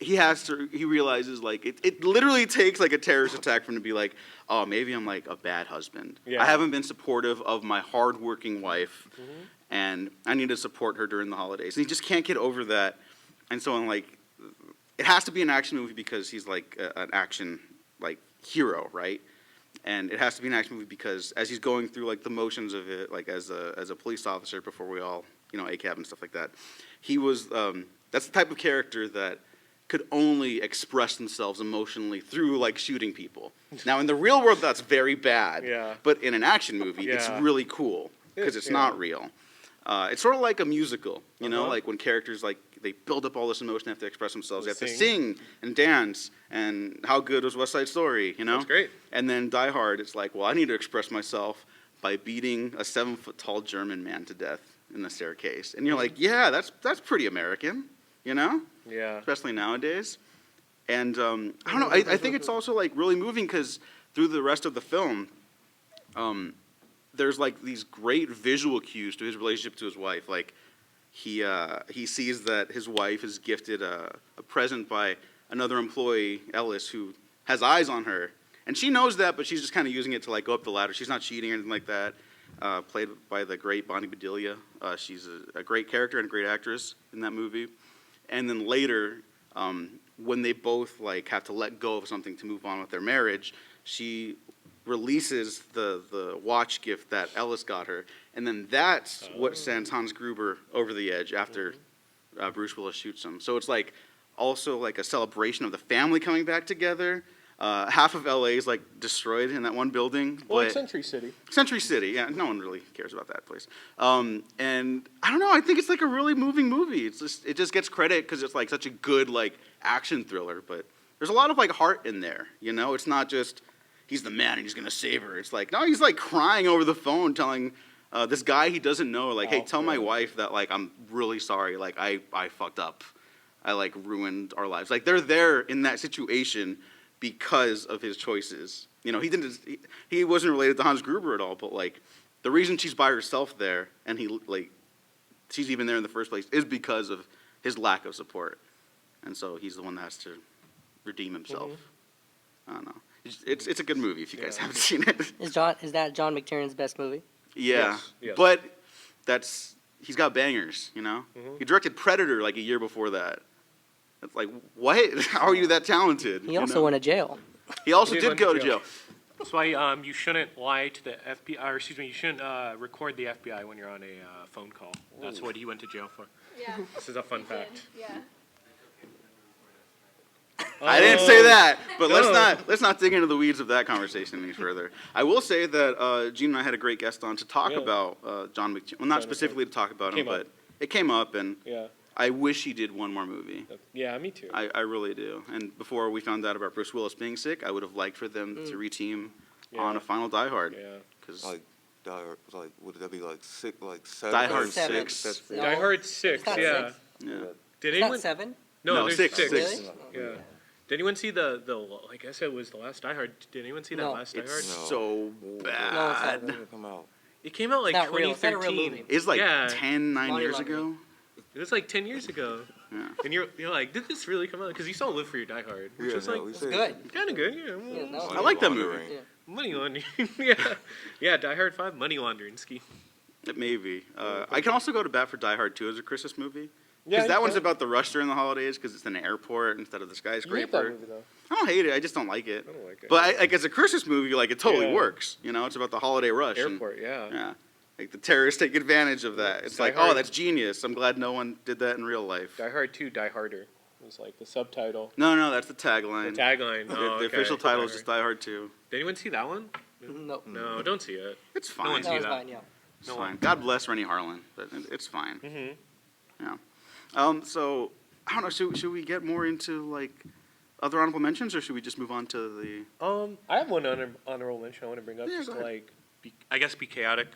he realizes like it literally takes like a terrorist attack for him to be like, oh, maybe I'm like a bad husband. Yeah. I haven't been supportive of my hardworking wife, and I need to support her during the holidays. And he just can't get over that. And so I'm like, it has to be an action movie because he's like an action like hero, right? And it has to be an action movie because as he's going through like the motions of it, like as a police officer before we all, ACAB and stuff like that, he was that's the type of character that could only express themselves emotionally through like shooting people. Now in the real world that's very bad. Yeah. But in an action movie it's Yeah. really cool because it's Yeah. not real. It's sort of like a musical, Uh-huh. like when characters like they build up all this emotion, they have to express themselves, they have to Sing. sing and dance. And how good was West Side Story, That's great. And then Die Hard, it's like, well, I need to express myself by beating a 7-foot-tall German man to death in the staircase. And you're like, yeah, that's pretty American, Yeah. especially nowadays. And I don't know, I think it's also like really moving because through the rest of the film, there's like these great visual cues to his relationship to his wife. Like he sees that his wife is gifted a present by another employee, Ellis, who has eyes on her. And she knows that, but she's just kind of using it to like go up the ladder. She's not cheating or anything like that. Played by the great Bonnie Bedelia. She's a great character and a great actress in that movie. And then later, when they both like have to let go of something to move on with their marriage, she releases the watch gift that Ellis got her, and then that's what sends Hans Gruber over the edge after Bruce Willis shoots him. So it's like also like a celebration of the family coming back together. Half of LA is like destroyed in that one building. Well, but it's Century City. Century City, yeah, no one really cares about that place. And I don't know, I think it's like a really moving movie. It just gets credit because it's like such a good like action thriller, but there's a lot of like heart in there. It's not just he's the man and he's gonna save her. It's like no, he's like crying over the phone, telling this guy he doesn't know, like, hey, tell my wife that like I'm really sorry, like I fucked up, I like ruined our lives. Like they're there in that situation because of his choices. He wasn't related to Hans Gruber at all, but like the reason she's by herself there and she's even there in the first place is because of his lack of support. And so he's the one that has to redeem himself. I don't know. It's a good movie if you guys haven't seen it. Is that John McTiernan's best movie? Yeah. Yes. But he's got bangers, He directed Predator like a year before that. It's like, what? How are you that talented? He also went to jail. He also He did went go to to jail. That's why you shouldn't lie to the FBI, or excuse me, you shouldn't record the FBI when you're on a phone call. That's what he went to jail for. Yeah. This is a fun fact. Yeah. I didn't say that, but No. let's not dig into the weeds of that conversation any further. I will say that Gene and I had a great guest on to talk Yeah. about John McTiernan. Well, not John specifically to talk about him, Came up. but it came up, and Yeah. I wish he did one more movie. Yeah, me too. I really do. And before we found out about Bruce Willis being sick, I would have liked for them to reteam on Yeah. a final Die Hard. Yeah. Because like Die Hard, like would that be like six, like seven? Die Hard Seven. 6. That's No. Die Hard 6, It's not yeah. six. Yeah. Did It's not anyone? 7? No, No, there's six. 6. Really? Yeah. Did anyone see the I guess it was the last Die Hard. Did anyone see that No. last Die Hard? It's No. so No, bad. it's not. Come out. It came out like It's not real. It's not a real 2013. movie. It's like Yeah. 9 Money years laundering. ago. It was like 10 years ago. Yeah. And you're like, did this really come out? Because you saw Live for Your Die Hard, which Yeah, was no, like we It's said- good. kind of good. Yeah. Yeah, no. I like that movie. Yeah. Money laundering. Yeah. Yeah, Die Hard 5, money laundering. Ski. Maybe. I can also go to bat for Die Hard 2 as a Christmas movie. Yeah, Because that you one's can. about the rush during the holidays because it's in an airport instead of the You hate that skyscraper. movie, though. I don't hate it. I just don't like it. I don't like it. But like as a Christmas movie, like it totally Yeah. works. It's about the holiday rush. and- Airport, yeah. yeah. Like the terrorists take advantage of that. It's Die like, Hard. oh, that's genius. I'm glad no one did that in real life. Die Hard 2, Die Harder. was like the subtitle. No, that's the The tagline. tagline. The, Oh, the okay. official title is Die just Die Hard 2. Hard. Did anyone see that one? No, No, don't see it. It's No fine. one's that see was that. fine. Yeah. It's No fine. one. God bless Rennie Harlan, but it's fine. Mm-hmm. Yeah. So I don't know. Should we get more into like other honorable mentions, or should we just move on to the? I have one honorable mention I want to bring up Yeah, just go to ahead. like, I guess be chaotic,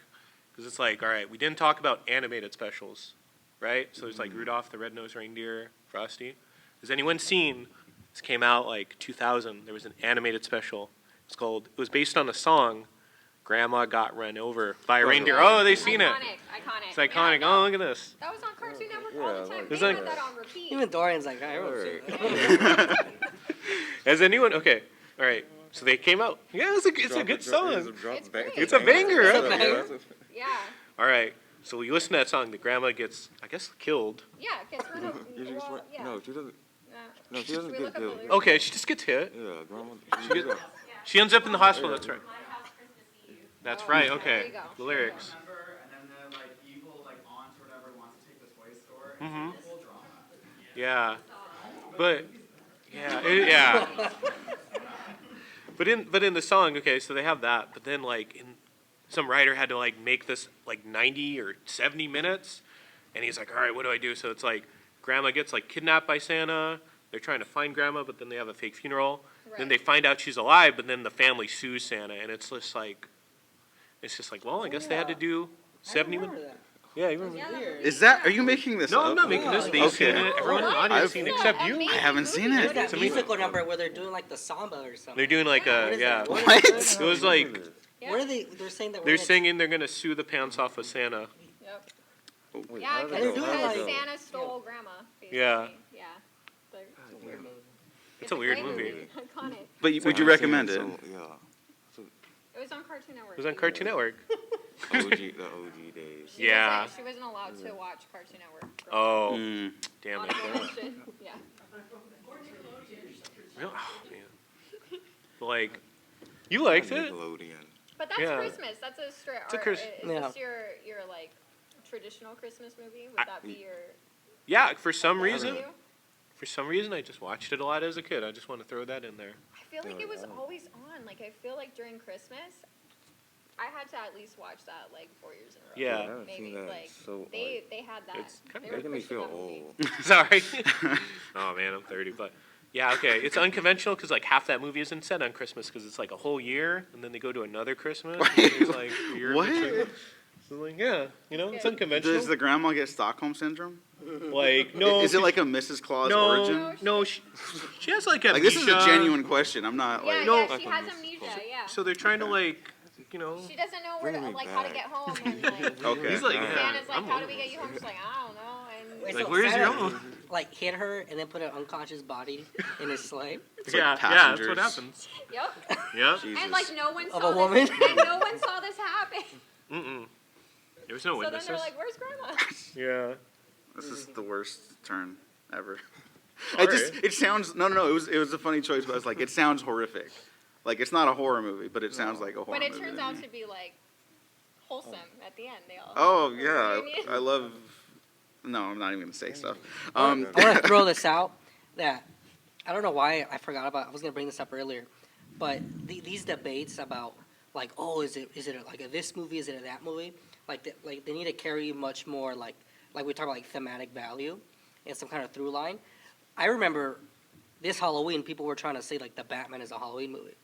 because it's like, all right, we didn't talk about animated specials, right? So there's like Rudolph the Red-Nosed Reindeer, Frosty. Has anyone seen? This came out like 2000. There was an animated special. It was based on a song, Grandma Got Run Over by a Reindeer. Oh, they've seen it. Iconic. It's iconic. Yeah, Oh, no, look at this. that was on Cartoon Network Yeah, all the time. like- They It's like- had that on repeat. Even Dorian's like, I don't see that. Has anyone? Okay, all right. So they came out. Yeah, it's a good song. It's great. It's a banger. It's a Huh? banger. Yeah. All right. So you listen to that song. The grandma gets, I guess, killed. Yeah, it gets rid of. Well, yeah. No, she doesn't. Yeah. No, she Should doesn't we get look up the killed. lyrics? Okay, she just gets hit. Yeah, grandma. She ends up in the hospital. That's right. That's Oh, right. there Okay. you go. The lyrics. Remember, and then the like evil like aunt or whatever wants to take the toy store. Mhm. It's a whole drama. Yeah. But yeah. But in the song, okay, so they have that. But then like some writer had to like make this like 90 or 70 minutes, and he's like, all right, what do I do? So it's like grandma gets like kidnapped by Santa. They're trying to find grandma, but then they have a fake funeral. Then Right. they find out she's alive, but then the family sues Santa, and it's just like, well, I guess they had to do 70 minutes. Yeah, you remember? Yeah, Is that? Are you making this No, up? I'm not making this. They've Okay. seen it. Everyone in the audience has seen it except you. I haven't seen it. There's that It's amazing. musical number where they're doing like the samba or something. They're doing like What a is yeah. that? What What? is It was like Yeah. What are they? They're saying that they're we're gonna- singing they're gonna sue the pants off of Santa. Yep. Wait, Yeah, how does they're because doing like- Santa stole grandma. Basically. Yeah. Yeah. But It's a weird great movie. Iconic. But would you recommend it? Yeah. It was on Cartoon Network. It was on Cartoon Network. The OG days. Yeah. She wasn't allowed to watch Cartoon Network. for Oh, Mm. damn it. honorable mention. Yeah. Real- oh, man. Like, you liked it? Nickelodeon. But that's Yeah. Christmas. That's a straight. It's a Is Chris- this your like traditional Christmas movie? Would that be your? Yeah, for some for reason. you? For some reason, I just watched it a lot as a kid. I just want to throw that in there. I feel like it was always on. Like I feel like during Christmas, I had to at least watch that like 4 years in a row. Yeah. I haven't Maybe seen that. like So they had that. It's kinda They were making me pushing feel that movie. old. Sorry. Oh, man, I'm 30. But, yeah, okay. It's unconventional because, like, half that movie isn't set on Christmas because it's, like, a whole year. And then they go to another Christmas. and it's, like, a year in What? between. So, like, yeah, you know, it's Okay. unconventional. Does the grandma get Stockholm syndrome? Like, no. Is it like a Mrs. Claus no, origin? no, she has, like, amnesia. Like this is a genuine question. I'm not Yeah, like. No. yeah, she has amnesia. Yeah. So they're trying to, like, you know. She doesn't know where to, Bring me like how to back. get home. And, like, Okay. He's like, alright. yeah. Santa's like, I'm how do old. we get you home? She's like, I don't know. And Wait, Like, so where's your Santa, home? Like hit her and then put an unconscious body in his sleigh. It's like Yeah, that's what passengers. happens. yep. Yeah. Jesus. And like no one Of saw a woman? this. And no one saw this happen. Mm-mm. There was no So then witnesses. they're like, "Where's Grandma?" Yeah. This is the worst turn ever. Sorry. It sounds no. It was a funny choice, but I was like, it sounds horrific. Like it's not a horror movie, but it sounds like a horror But it movie. turns to out me. to be like wholesome at the end. They all. Oh You know yeah, what I mean? I love. No, I'm not even gonna say stuff. I want to throw this out that I don't know why I forgot about. I was gonna bring this up earlier, but these debates about like, oh, is it like a this movie? Is it a that movie? Like they need to carry much more like we talk about like thematic value and some kind of through line. I remember this Halloween, people were trying to say like the Batman is a Halloween movie,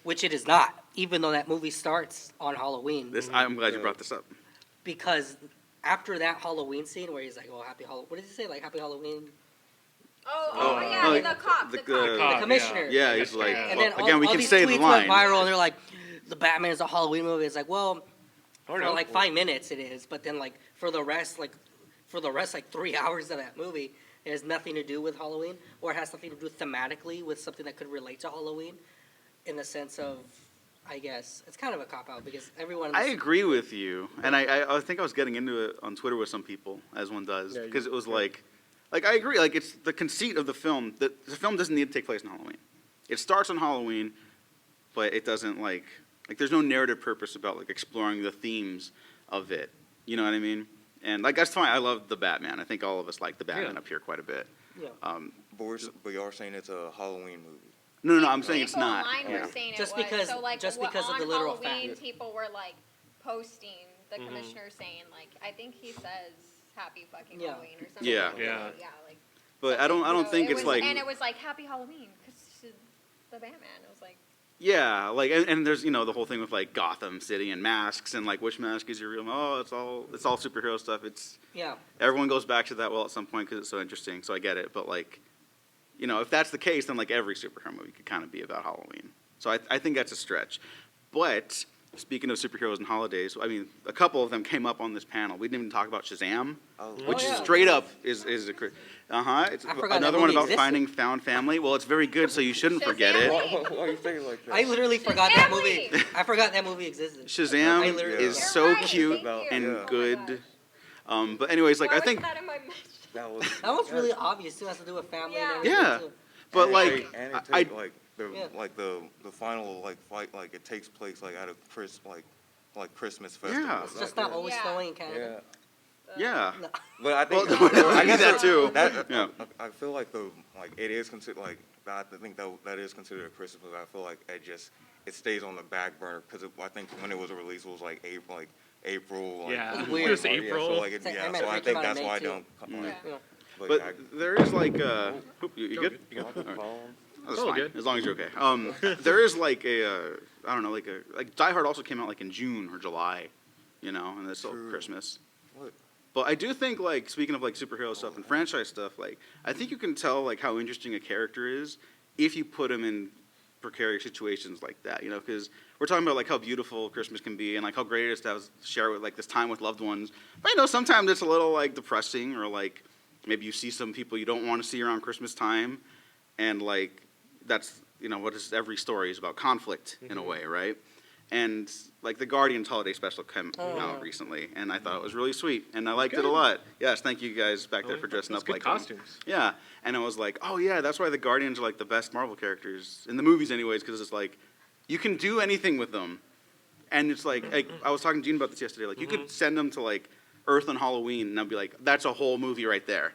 which it is not. Even though that movie starts on Halloween, I'm glad you brought this up. because after that Halloween scene where he's like, oh, happy Halloween. What did he say? Like happy Halloween. Oh yeah, Oh, the cop. the- The cop. the The commissioner. Yeah, he's like. And well, then all, again, we all can these say tweets the line. went viral, and they're like, "The Batman is a Halloween movie." It's like, well, Or for no. like 5 minutes it is, but then like for the rest, like 3 hours of that movie, it has nothing to do with Halloween, or it has something to do thematically with something that could relate to Halloween, in the sense of, I guess it's kind of a cop out because everyone. in I this- agree with you, and I think I was getting into it on Twitter with some people, as one does, Yeah, you- because it was like I agree, like it's the conceit of the film that the film doesn't need to take place on Halloween. It starts on Halloween, but it doesn't like there's no narrative purpose about like exploring the themes of it. You know what I mean? And like that's fine. I love the Batman. I think all of us like the Batman Yeah. up here quite a bit. Yeah. But y'all are saying it's a Halloween movie. No, I'm saying it's People not. online Yeah. were saying it Just was. because- So like just what- because of the on literal Halloween, fact. people were like posting the Mm-hmm. commissioner saying like, I think he says Happy fucking Yeah. Halloween or something. Yeah. like that. Yeah. Yeah. Like. But I don't so think it it's was, like. And it was like Happy Halloween because the Batman. It was like. Yeah, like, and there's, the whole thing with, like, Gotham City and masks and, like, which mask is your real, it's all superhero stuff. Yeah. Everyone goes back to that well at some point because it's so interesting, so I get it. But, like, if that's the case, then, like, every superhero movie could kind of be about Halloween. So I think that's a stretch. But, speaking of superheroes and holidays, I mean, a couple of them came up on this panel. We didn't even talk about Shazam, which yeah. straight up is a... It's I forgot another that one movie about existed. finding found family. Well, it's very good, so you shouldn't forget it. Shazam! Why you say it like that? I literally forgot that Family! movie. I forgot that movie existed. I Shazam literally- is You're so right, cute thank you. and Oh my good. gosh. But anyways, like Why I think, wasn't that in my mention? That was. That was really obvious too. Has to do with family Yeah. and everything Yeah. too. but And like it I, take, like the Yeah. like the final like fight like it takes place like at a Christmas festival. Yeah. It's just not always Yeah. snowing in Canada. yeah, No. But I think Well, I I guess need that too. That, Yeah. I feel like it is considered like I think that is considered a Christmas movie. I feel like it stays on the back burner because I think when it was released it was like April. Like, Yeah. It's weird. It was so, April. Yeah, so like It's like so Ant-Man I 3 think came out in that's May, why I too. don't. Like, Yeah. but there is like you good? You got the All right. phone? That's Oh, fine, good. as long as you're okay. There is like I don't know, like Die Hard also came out like in June or July, and it's still True. Christmas. What? But I do think, like, speaking of, like, superhero stuff and franchise stuff, like, I think you can tell, like, how interesting a character is if you put him in precarious situations like that, because we're talking about, like, how beautiful Christmas can be and, like, how great it is to share with, like, this time with loved ones. But, sometimes it's a little, like, depressing or, like, maybe you see some people you don't want to see around Christmas time. And, like, that's, what is every story is about conflict in a way, right? And, like, the Guardians Holiday Special came out recently, and I thought it was really sweet, and I liked it a lot. Yes, thank you guys back there for dressing That's up good like them. costumes. Yeah, and I was like, oh yeah, that's why the Guardians are, like, the best Marvel characters, in the movies anyways, because it's like, you can do anything with them. And it's like I was talking to Gene about this yesterday, like, you could send them to, like, Earth on Halloween, and I'd be like, that's a whole movie right there,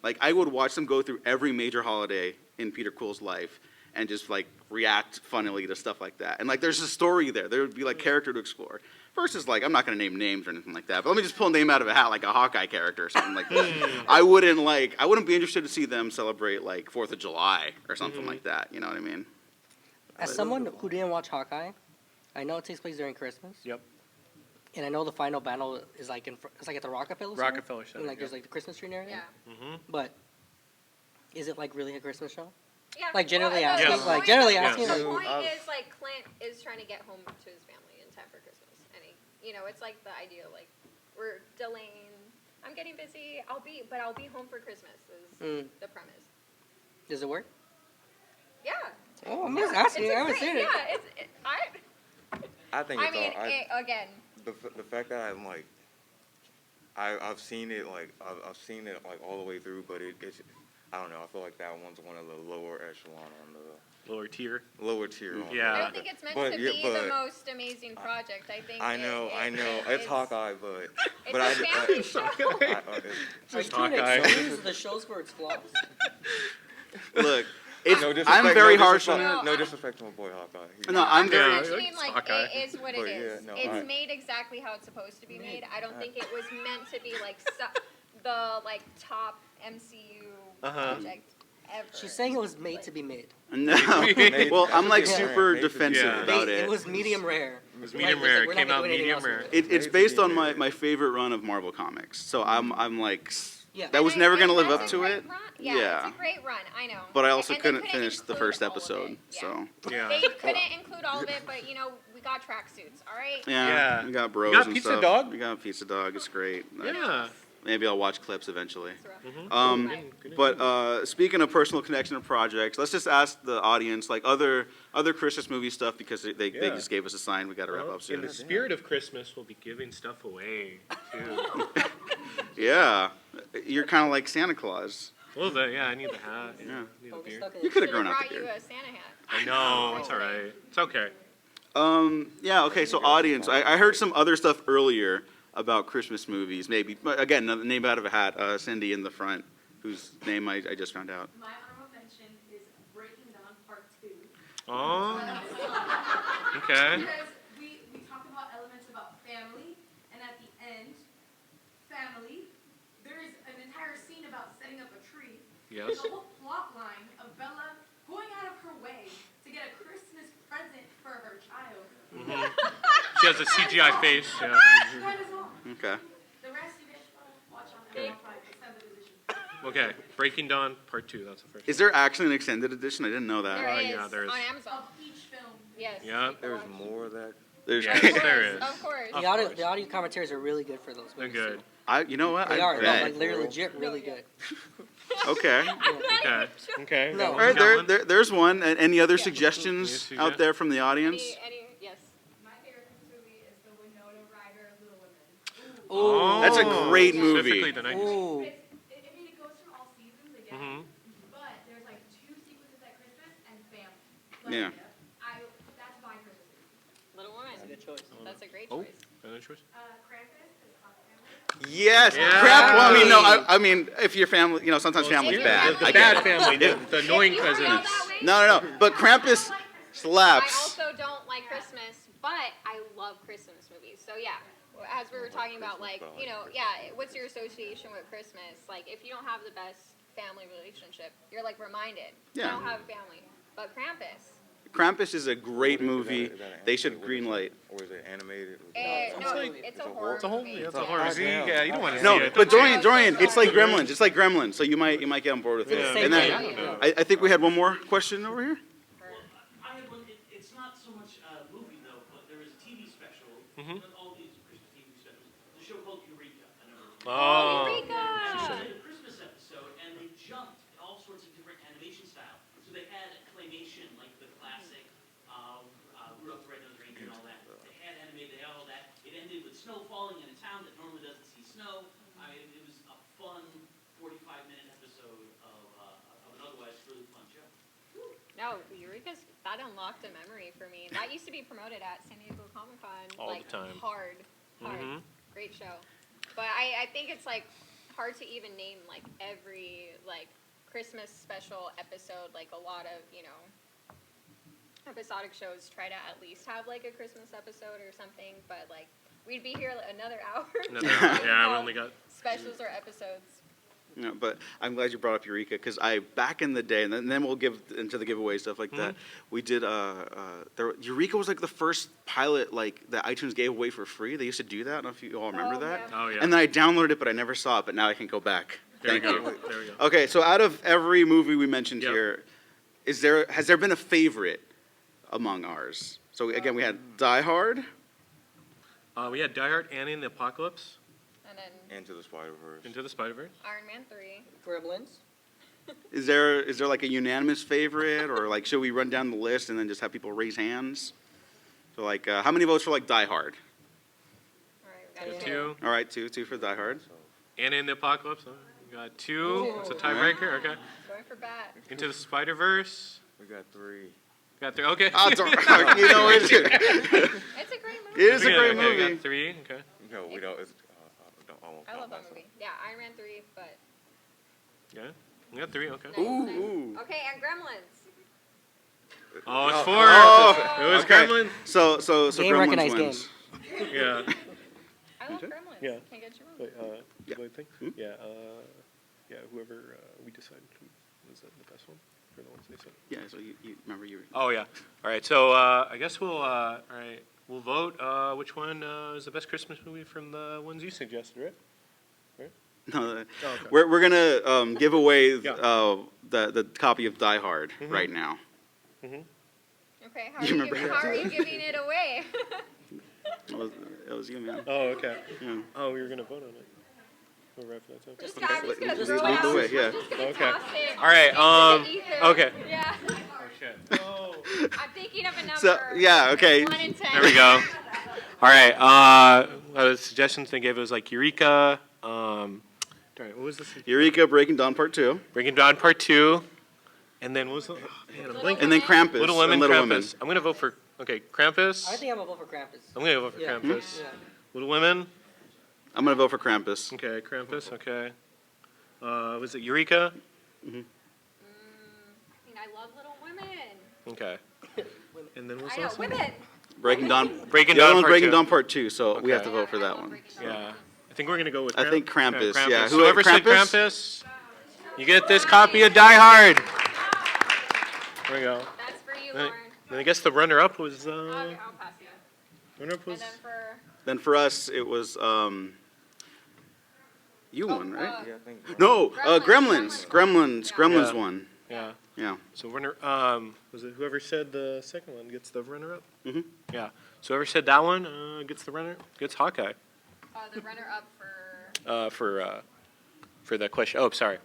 Like, I would watch them go through every major holiday in Peter Quill's life, and just, like, react funnily to stuff like that. And, like, there's a story there. There would be, like, character to explore. Versus, like, I'm not going to name names or anything like that, but let me just pull a name out of a hat, like a Hawkeye character or something like that. I wouldn't be interested to see them celebrate, like, 4th of July or something like that. You know what I mean? As someone who didn't watch Hawkeye, I know it takes place during Christmas. Yep. And I know the final battle is like it's like at the Rockefeller Center. Rockefeller Center, And like yeah. there's like the Christmas tree and everything. Yeah. But is it like really a Christmas show? Yeah. Like, generally Well, asking, the like, point- generally the asking, The like- point is like Clint is trying to get home to his family in time for Christmas, and it's like the idea like we're delaying. I'm getting busy. I'll be home for Christmas. Is the premise. Does it work? Yeah. Oh, I'm just asking. It's I a haven't great- seen it. Yeah. I think I it's mean, all. again. The fact that I'm like, I've seen it like all the way through, but it's I don't know. I feel like that one's one of the lower echelon on the Lower tier. lower tier. On Yeah. I don't think it's meant But- to yeah, be the but- most amazing project. I think. I know. It's Hawkeye, but It's but a I, family show. Are you trying to Hawkeye. excuse the shows for its flaws? Look, no disrespect, I'm very no harsh on disrespect- it. No disrespect to my boy Hawkeye. No, I'm very... Yeah. mentioning, like, Hawkeye. it is what it But, is. yeah, no, It's I- made exactly how it's supposed to be made. I don't think it was meant to be like the like top MCU project ever. She's saying it was made to be made. No. Well, I'm, like, Yeah. super Made to be defensive Yeah. about It it. was medium rare. It was Like, medium it's like, rare. we're It not came gonna out do anything medium else with rare. it. It's based on my favorite run of Marvel Comics. So I'm like... Yeah. That was never going to live That's up a to great it. run. Yeah, it's a great run. I know. But I also And they couldn't finish the include first all of episode, it. Yeah. so... Yeah. They couldn't include all of it, but we got tracksuits. All right. Yeah, Yeah. we got bros You got and Pizza stuff. Dog? We got Pizza Dog. It's great. Yeah. Maybe I'll watch clips eventually. It's rough. Um, but speaking of personal connection to projects, let's just ask the audience, like other Christmas movie stuff, because they Yeah. just gave us a sign. We got to wrap Well, up in soon. the spirit of Christmas, we'll be giving stuff away too. Yeah, you're kind of like Santa Claus. A little bit, yeah. I need the hat. Yeah. Yeah. Need Don't the be beer. stuck in You it. could have Should've grown out the brought you beard. a Santa hat. I know. It's all right. It's okay. Yeah, okay, so audience, I heard some other stuff earlier about Christmas movies, maybe. But again, another name out of a hat, Cindy in the front, whose name I just found out. My honorable mention is Breaking Dawn Part 2. Oh, okay. Because we talked about elements about family, and at the end, family, there is an entire scene about setting up a tree. Yes. There's a whole plot line of Bella going out of her way to get a Christmas present for her child. She has a CGI face. Yeah. That is all. Okay. The rest you guys watch on Amazon Prime, extended edition. Okay. Breaking Dawn Part 2. That's the first. Is there actually an extended edition? I didn't know that. There is yeah, there is. on Amazon. Of each film. Yes. Yeah. There's more of that. There's Yes, there is. Of course. Of The course. audio commentaries are really good for those They're movies. good. you know what? They I are. No, bet. like, they're legit really good. Okay. Okay. Okay. No. All right, Got one? there's one. Any other Yeah. suggestions Yes, out there from the audience? Yes. My favorite movie is the Winona Ryder Little Women. Oh, That's a great movie. Specifically the 90s. Ooh. It goes through all seasons again, Mhm. but there's like 2 sequences at Christmas and family. Yeah. That's my Christmas movie. Little Woman. Good choice. That's a great Oh, choice. another choice? Krampus is about family. Yes. Yeah. Crap. Well, I mean, no. I mean, if your family, sometimes family's if bad. The I bad get it. family, the annoying If you feel cousins. that way, No. But Krampus I slaps. also don't like Christmas, but I love Christmas movies. So yeah, as we were talking about, like, what's your association with Christmas? Like, if you don't have the best family relationship, you're like reminded. Yeah. You don't have family. But Krampus, Krampus is a great movie. Is that an They should animated? greenlight. Or is it animated? no, like- it's a horror It's a movie. It's a horror. See, yeah, you don't want to No, see it. but Dorian, Sorry. it's like Gremlins. It's like Gremlins. So you might get on board with it. Yeah. Same And thing. then I don't know. I think we had one more question over here. I had one, it's not so much a movie though, but there is a TV special, Mhm. all these Christmas TV specials, the show called Eureka. I never Oh, Oh. Eureka! They did a Christmas episode and they jumped in all sorts of different animation style. So they had claymation, like the classic, Rudolph the Red-Nosed Reindeer and all that. They had animated, they had all that. It ended with snow falling in a town that normally doesn't see snow. I mean, it was a fun 45-minute episode of an otherwise really fun show. No, Eureka's, that unlocked a memory for me. That used to be promoted at San Diego Comic-Con. All the like, time. Hard. Mhm. Great show. But I think it's, like, hard to even name, like, every, like, Christmas special episode. Like, a lot of, episodic shows try to at least have, like, a Christmas episode or something. But, like, we'd be here another hour. Yeah, we only got. Specials or episodes. No, but I'm glad you brought up Eureka because back in the day, and then we'll give into the giveaway stuff like that. We did Eureka was like the first pilot like that iTunes gave away for free. They used to do that. I don't know if you all remember Oh, that. yeah. Oh yeah. And then I downloaded it, but I never saw it. But now I can go back. There we Thank go. you. There we go. Okay, so out of every movie we mentioned Yep. here, has there been a favorite among ours? So again, we had Die Hard. We had Die Hard, Annie and the Apocalypse, And then Into the Spider-Verse. Into the Spider-Verse. Iron Man 3. Gremlins. Is there like a unanimous favorite, or like should we run down the list and then just have people raise hands? So like, how many votes for like Die Hard? All right, we got Two. All right, two for Die Hard. Annie and the Apocalypse. We got two. It's a tiebreaker. Okay. Going for bat. Into the Spider-Verse. We got 3. Got three. Okay. Odds are, you know, It's a great movie. it is a great Okay, movie. got 3. Okay. No, we don't. It's, I won't I count love that myself. movie. Yeah, Iron Man 3, but. Yeah. We got 3. Okay. Ooh. Okay, and Gremlins. Oh, it's 4. Oh, It was okay. Gremlin. So Game Gremlins recognized wins. Yeah. I love Okay. Gremlins. Yeah. Can't get you wrong. Wait, Yeah. do I think? Hmm? Yeah, whoever we decide was the best one for the ones they said. Yeah. So you remember you. Oh, yeah. All right, so I guess we'll vote which one is the best Christmas movie from the ones you suggested, right? No, Oh, okay. we're gonna give away Yeah. the copy of Die Hard Mhm. right now. Okay, You remember how are you giving it away? That was you, man. Oh, okay. Yeah. Oh, we were going to vote on it. We're right for that time. Just, Okay. I'm just gonna Just throw lead it the out. way, yeah. I'm just gonna Okay. toss it All right, into the ether. okay. Yeah. Oh, shit. Oh. I'm thinking of a number. So yeah, okay. 1 in 10. There we go. All right, the suggestions they gave was like Eureka, sorry, what was this? Eureka, Breaking Dawn Part 2, Breaking Dawn Part 2, and then what was the, oh, man, I'm blanking. and then Krampus. Little Women, and Little Krampus. Women. I'm going to vote for, okay, Krampus. I think I'm gonna vote for Krampus. I'm going to vote for Yeah. Krampus. Yeah. Little Women, I'm gonna vote for Krampus. okay, Krampus, okay. Was it Eureka? I mean, I love Little Women. Okay. And then what's I know, else? women. Breaking Dawn. Breaking The other Dawn one's Part Breaking Two. Dawn Part 2, so we have to Okay. vote for I that love one. Breaking Dawn. Yeah. I think we're going to go with I think Krampus, yeah. So whoever said Krampus? Krampus, you get this copy of Die Hard. There we go. That's for you, Then Lauren. then I guess the runner-up was, Okay, I'll pass you. runner-up And was, then for, Then for us, it was, you won, right? Yeah, I think. No, Gremlins. Gremlins Yeah. won. yeah. Yeah. So runner, was it whoever said the second one gets the runner-up? Mhm. Yeah. So whoever said that one, gets Hawkeye. the runner-up for, For the question. Oh, sorry.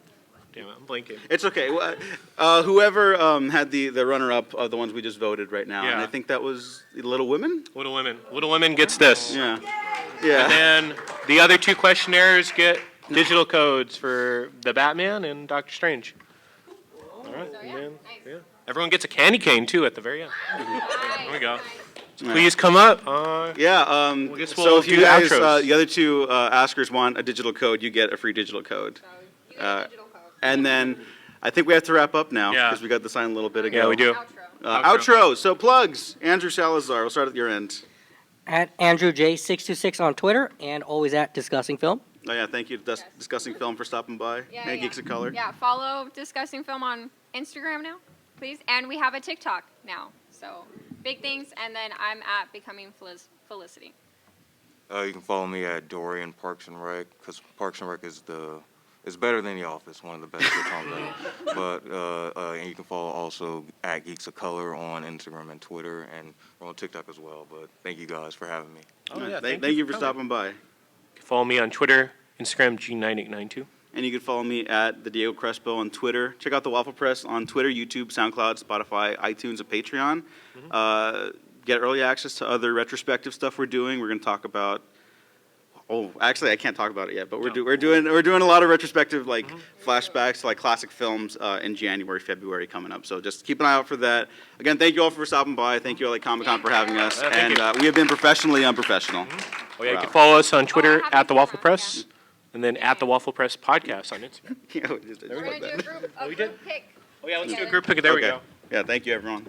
Damn it, I'm blanking. It's okay. Whoever had the runner-up are the ones we just voted right now, and Yeah. I think that was Little Women. Little Women. Little Women gets this. Yeah. And Yeah. then the other two questionnaires get digital codes for the Batman and Doctor Strange. All right. So, And yeah, then, nice. yeah. Everyone gets a candy cane too at the very end. nice, There we go. nice. Please come up. Yeah. I guess So we'll if you do guys, outros. the other two askers want a digital code, you get a free digital code. So, you get a digital code. And then I think we have to wrap up now Yeah. because we got the sign a little bit ago. Yeah, we do. Outro. Outro. So plugs. Andrew Salazar. We'll start at your end. At Andrew J626 on Twitter and always at Discussing Film. Oh yeah, thank you to Discussing Film for stopping by. Yeah, Hey, yeah. Geeks of Color. Yeah, follow Discussing Film on Instagram now, please. And we have a TikTok now. So, big things. And then I'm at Becoming Felicity. You can follow me at Dorian Parks and Rec, because Parks and Rec is better than The Office, one of the best sitcoms ever. But and you can follow also at Geeks of Color on Instagram and Twitter, and we're on TikTok as well. But thank you guys for having me. Oh, yeah, Thank you for stopping by. Follow me on Twitter, Instagram, G9892. And you can follow me at the Diego Crespo on Twitter. Check out the Waffle Press on Twitter, YouTube, SoundCloud, Spotify, iTunes, and Patreon. Get early access to other retrospective stuff we're doing. We're going to talk about. Oh, actually, I can't talk about it yet. But we're doing a lot of retrospective flashbacks to classic films in January, February coming up. So just keep an eye out for that. Again, thank you all for stopping by. Thank you all at Comic-Con for having us. Thank And you. we have been professionally unprofessional. Oh, yeah, you Wow. can follow us on Twitter have at the Waffle Instagram, Press, and then at the Waffle Press Podcast on Instagram. Yeah, we just did We're like going to that. do a group pick. Oh, yeah, let's do a together. group pick. There we Okay. go. Yeah, thank you, everyone.